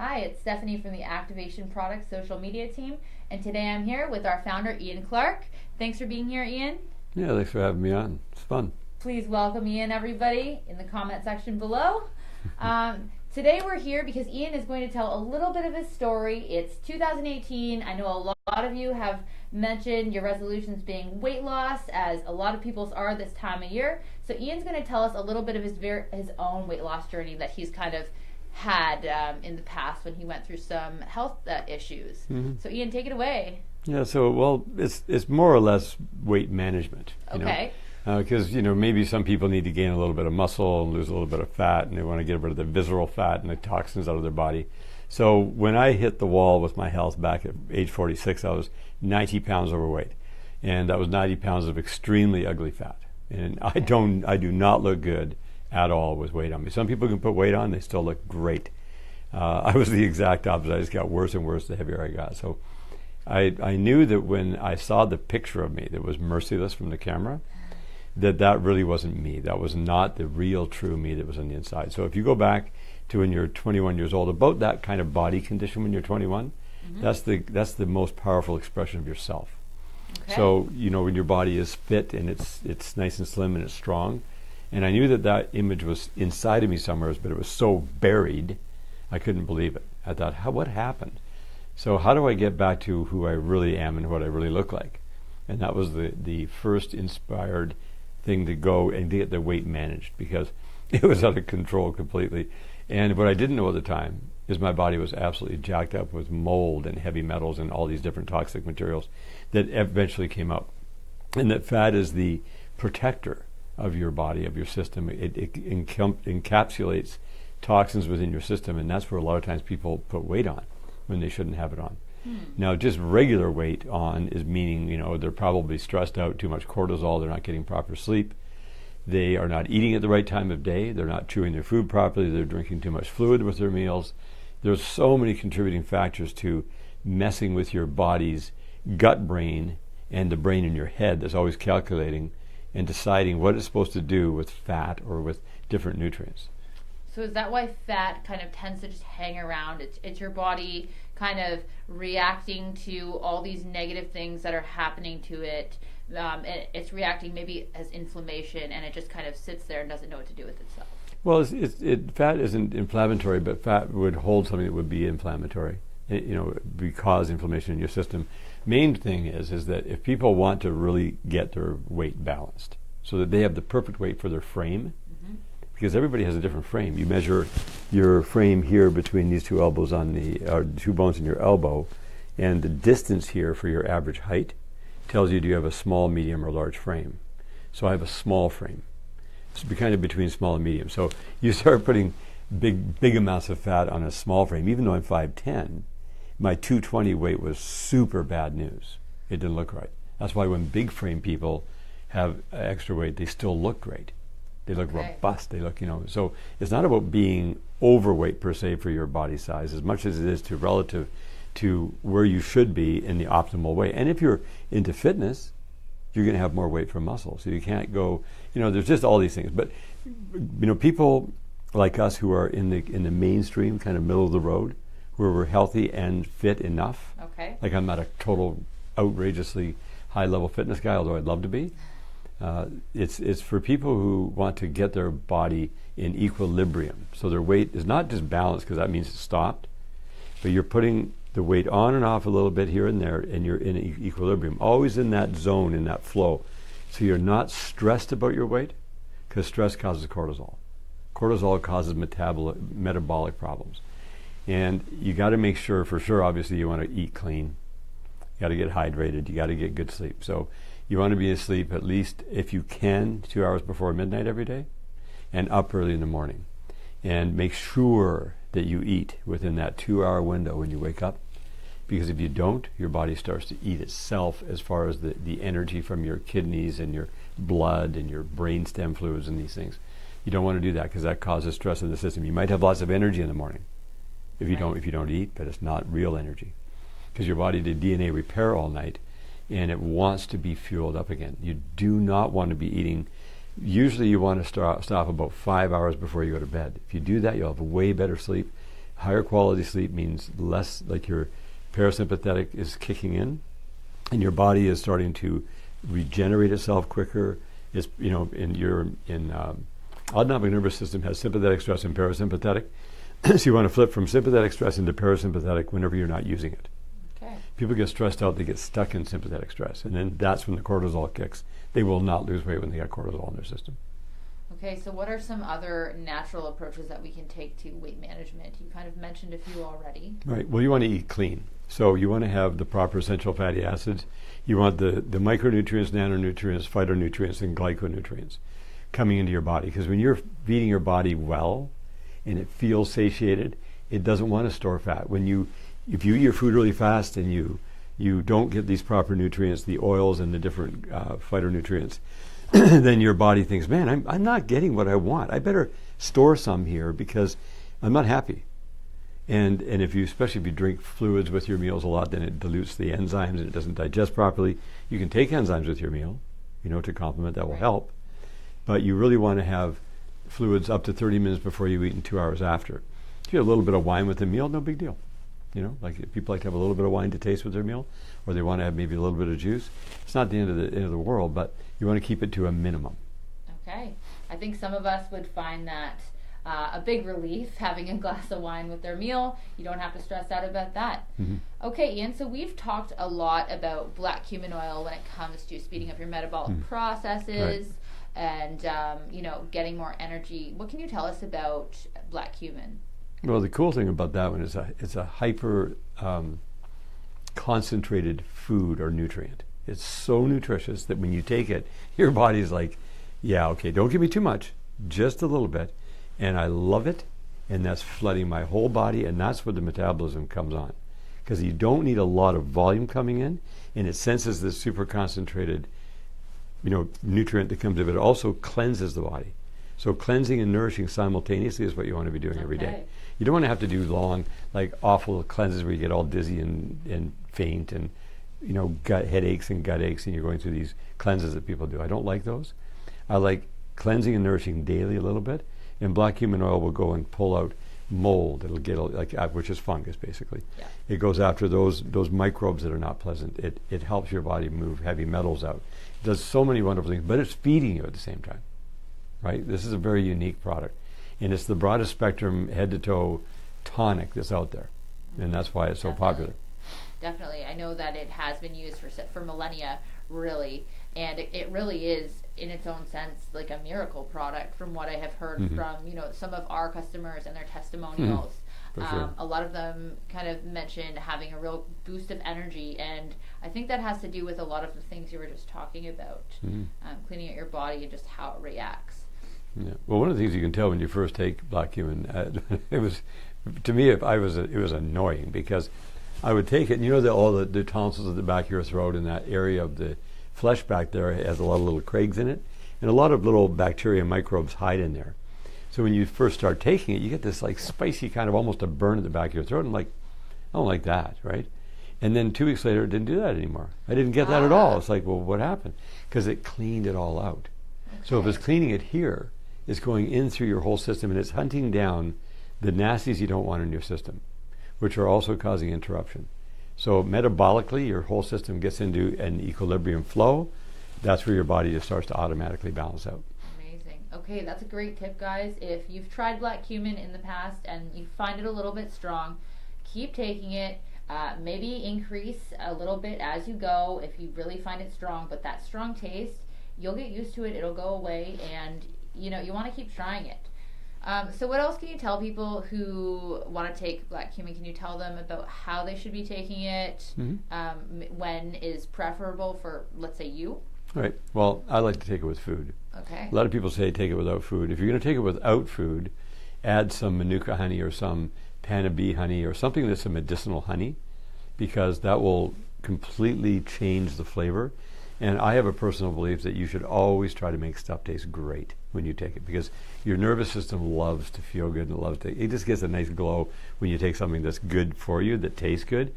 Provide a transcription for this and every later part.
Hi, it's Stephanie from the Activation Products social media team, and today I'm here with our founder, Ian Clark. Thanks for being here, Ian. Yeah, thanks for having me on. It's fun. Please welcome Ian, everybody, in the comment section below. Today we're here because Ian is going to tell a little bit of his story. It's 2018. I know a lot of you have mentioned your resolutions being weight loss, as a lot of people's are this time of year. So Ian's going to tell us a little bit of his own weight loss journey that he's kind of had in the past when he went through some health issues. Mm-hmm. So Ian, take it away. Yeah, it's more or less weight management. Okay. Because maybe some people need to gain a little bit of muscle and lose a little bit of fat, and they want to get rid of the visceral fat and the toxins out of their body. So when I hit the wall with my health back at age 46, I was 90 pounds overweight, and that was 90 pounds of extremely ugly fat. And I do not look good at all with weight on me. Some people can put weight on, they still look great. I was the exact opposite. I just got worse and worse the heavier I got. So I knew that when I saw the picture of me that was merciless from the camera, that really wasn't me. That was not the real true me that was on the inside. So if you go back to when you're 21 years old, about that kind of body condition when you're 21, mm-hmm. that's the most powerful expression of yourself. Okay. So when your body is fit and it's nice and slim and it's strong, and I knew that image was inside of me somewhere, but it was so buried, I couldn't believe it. I thought, what happened? So how do I get back to who I really am and what I really look like? And that was the first inspired thing to go and get the weight managed, because it was out of control completely. And what I didn't know at the time is my body was absolutely jacked up with mold and heavy metals and all these different toxic materials that eventually came up. And that fat is the protector of your body, of your system. It encapsulates toxins within your system, and that's where a lot of times people put weight on when they shouldn't have it on. Now, just regular weight on is meaning, they're probably stressed out, too much cortisol, they're not getting proper sleep, they are not eating at the right time of day, they're not chewing their food properly, they're drinking too much fluid with their meals. There's so many contributing factors to messing with your body's gut brain and the brain in your head that's always calculating and deciding what it's supposed to do with fat or with different nutrients. So is that why fat kind of tends to just hang around? It's your body kind of reacting to all these negative things that are happening to it. It's reacting maybe as inflammation, and it just kind of sits there and doesn't know what to do with itself. Well, fat isn't inflammatory, but fat would hold something that would be inflammatory. Cause inflammation in your system. Main thing is that if people want to really get their weight balanced, so that they have the perfect weight for their frame, because everybody has a different frame. You measure your frame here between these two elbows two bones in your elbow, and the distance here for your average height tells you do you have a small, medium, or large frame. So I have a small frame. It's kind of between small and medium. So you start putting big amounts of fat on a small frame. Even though I'm 5'10", my 220 weight was super bad news. It didn't look right. That's why when big frame people have extra weight, they still look great. They look robust. They look, so it's not about being overweight per se for your body size as much as it is relative to where you should be in the optimal way. And if you're into fitness, you're going to have more weight from muscle. So you can't go, there's just all these things. But, people like us who are in the mainstream, kind of middle of the road, where we're healthy and fit enough. Okay. Like I'm not a total outrageously high level fitness guy, although I'd love to be. It's for people who want to get their body in equilibrium. So their weight is not just balanced, because that means it's stopped, but you're putting the weight on and off a little bit here and there, and you're in equilibrium, always in that zone, in that flow. So you're not stressed about your weight, because stress causes cortisol. Cortisol causes metabolic problems. And you got to make sure, for sure, obviously, you want to eat clean. You got to get hydrated. You got to get good sleep. So you want to be asleep at least, if you can, 2 hours before midnight every day, and up early in the morning. And make sure that you eat within that 2-hour window when you wake up, because if you don't, your body starts to eat itself as far as the energy from your kidneys and your blood and your brain stem fluids and these things. You don't want to do that, because that causes stress in the system. You might have lots of energy in the morning if you don't eat, but it's not real energy, because your body did DNA repair all night, and it wants to be fueled up again. You do not want to be eating. Usually you want to stop about 5 hours before you go to bed. If you do that, you'll have a way better sleep. Higher quality sleep means less, like your parasympathetic is kicking in, and your body is starting to regenerate itself quicker. It's, autonomic nervous system has sympathetic stress and parasympathetic. So you want to flip from sympathetic stress into parasympathetic whenever you're not using it. Okay. People get stressed out, they get stuck in sympathetic stress, and then that's when the cortisol kicks. They will not lose weight when they got cortisol in their system. Okay, so what are some other natural approaches that we can take to weight management? You kind of mentioned a few already. Right. Well, you want to eat clean. So you want to have the proper essential fatty acids. You want the micronutrients, nanonutrients, phytonutrients, and glyconutrients coming into your body. Because when you're feeding your body well and it feels satiated, it doesn't want to store fat. If you eat your food really fast and you don't get these proper nutrients, the oils and the different phytonutrients, then your body thinks, man, I'm not getting what I want. I better store some here because I'm not happy. And especially if you drink fluids with your meals a lot, then it dilutes the enzymes and it doesn't digest properly. You can take enzymes with your meal, to complement. That will help. But you really want to have fluids up to 30 minutes before you eat and 2 hours after. If you have a little bit of wine with the meal, no big deal. Like if people like to have a little bit of wine to taste with their meal, or they want to have maybe a little bit of juice. It's not the end of the world, but you want to keep it to a minimum. Okay. I think some of us would find that a big relief, having a glass of wine with their meal. You don't have to stress out about that. Mm-hmm. Okay, Ian, so we've talked a lot about black cumin oil when it comes to speeding up your metabolic processes and, getting more energy. What can you tell us about black cumin? Well, the cool thing about that one is it's a hyper concentrated food or nutrient. It's so nutritious that when you take it, your body's like, yeah, okay, don't give me too much, just a little bit. And I love it, and that's flooding my whole body, and that's where the metabolism comes on. Because you don't need a lot of volume coming in, and it senses this super concentrated, nutrient that comes of it. It also cleanses the body. So cleansing and nourishing simultaneously is what you want to be doing every day. You don't want to have to do long, awful cleanses where you get all dizzy and faint and, gut headaches and gut aches, and you're going through these cleanses that people do. I don't like those. I like cleansing and nourishing daily a little bit. And black cumin oil will go and pull out mold. It'll get which is fungus basically. Yeah. It goes after those microbes that are not pleasant. It helps your body move heavy metals out. It does so many wonderful things, but it's feeding you at the same time. Right? This is a very unique product. And it's the broadest spectrum head to toe tonic that's out there. And that's why it's so popular. Definitely. I know that it has been used for millennia, really. And it really is, in its own sense, like a miracle product from what I have heard from, some of our customers and their testimonials. Sure. A lot of them kind of mentioned having a real boost of energy, and I think that has to do with a lot of the things you were just talking about, cleaning out your body and just how it reacts. Yeah. Well, one of the things you can tell when you first take black cumin, it was annoying because I would take it, and all the tonsils at the back of your throat and that area of the flesh back there has a lot of little crags in it, and a lot of little bacteria and microbes hide in there. So when you first start taking it, you get this spicy kind of almost a burn at the back of your throat. And I don't like that, right? And then 2 weeks later, it didn't do that anymore. I didn't get that at all. It's like, well, what happened? Because it cleaned it all out. Okay. So if it's cleaning it here, it's going in through your whole system, and it's hunting down the nasties you don't want in your system, which are also causing interruption. So metabolically, your whole system gets into an equilibrium flow. That's where your body just starts to automatically balance out. Amazing. Okay, that's a great tip, guys. If you've tried black cumin in the past and you find it a little bit strong, keep taking it. Maybe increase a little bit as you go if you really find it strong. But that strong taste, you'll get used to it. It'll go away, and you want to keep trying it. So what else can you tell people who want to take black cumin? Can you tell them about how they should be taking it? When is preferable for, let's say, you? Right. Well, I like to take it with food. Okay. A lot of people say take it without food. If you're going to take it without food, add some Manuka honey or some Panna bee honey or something that's a medicinal honey, because that will completely change the flavor. And I have a personal belief that you should always try to make stuff taste great when you take it, because your nervous system loves to feel good and it just gets a nice glow when you take something that's good for you, that tastes good.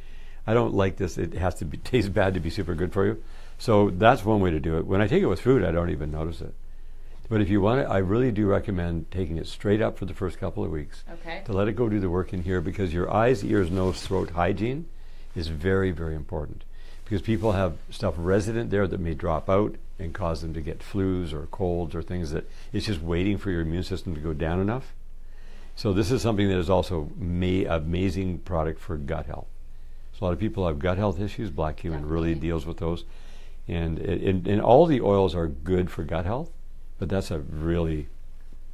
I don't like this, it has to taste bad to be super good for you. So that's one way to do it. When I take it with food, I don't even notice it. But if you want it, I really do recommend taking it straight up for the first couple of weeks. Okay. To let it go do the work in here, because your eyes, ears, nose, throat hygiene is very, very important. Because people have stuff resident there that may drop out and cause them to get flus or colds or things that it's just waiting for your immune system to go down enough. So this is something that is also amazing product for gut health. So a lot of people have gut health issues. Black cumin really deals with those. And all the oils are good for gut health, but that's a really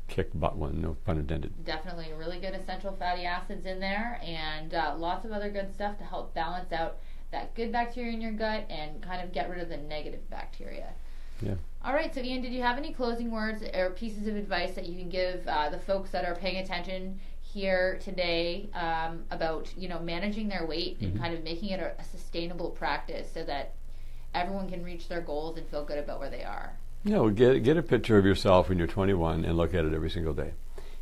kick butt one, no pun intended. Definitely really good essential fatty acids in there, and lots of other good stuff to help balance out that good bacteria in your gut and kind of get rid of the negative bacteria. Yeah. All right, so Ian, did you have any closing words or pieces of advice that you can give the folks that are paying attention here today about, you know, managing their weight and kind of making it a sustainable practice so that everyone can reach their goals and feel good about where they are? No, get a picture of yourself when you're 21 and look at it every single day.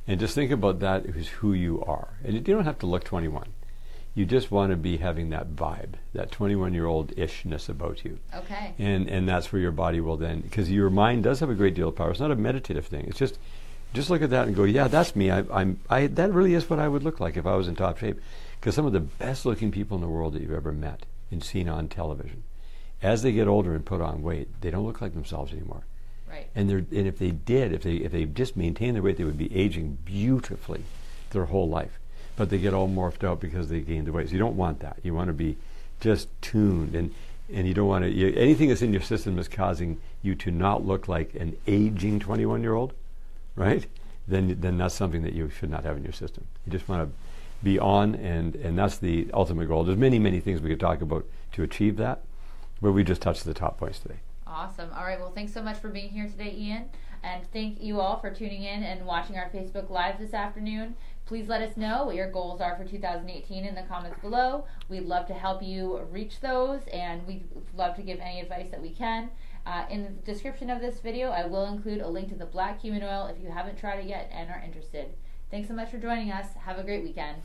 And just think about that as who you are. And you don't have to look 21. You just want to be having that vibe, that 21-year-old-ishness about you. Okay. And that's where your body will then, because your mind does have a great deal of power. It's not a meditative thing. It's just look at that and go, yeah, that's me. That really is what I would look like if I was in top shape. Because some of the best-looking people in the world that you've ever met and seen on television, as they get older and put on weight, they don't look like themselves anymore. Right. And if they just maintained their weight, they would be aging beautifully their whole life. But they get all morphed out because they gained the weight. So you don't want that. You want to be just tuned, and you don't want to. Anything that's in your system is causing you to not look like an aging 21-year-old, right? Then that's something that you should not have in your system. You just want to be on, and that's the ultimate goal. There's many things we could talk about to achieve that, but we just touched the top points today. Awesome. All right. Well, thanks so much for being here today, Ian. And thank you all for tuning in and watching our Facebook Live this afternoon. Please let us know what your goals are for 2018 in the comments below. We'd love to help you reach those, and we'd love to give any advice that we can. In the description of this video, I will include a link to the black cumin oil if you haven't tried it yet and are interested. Thanks so much for joining us. Have a great weekend.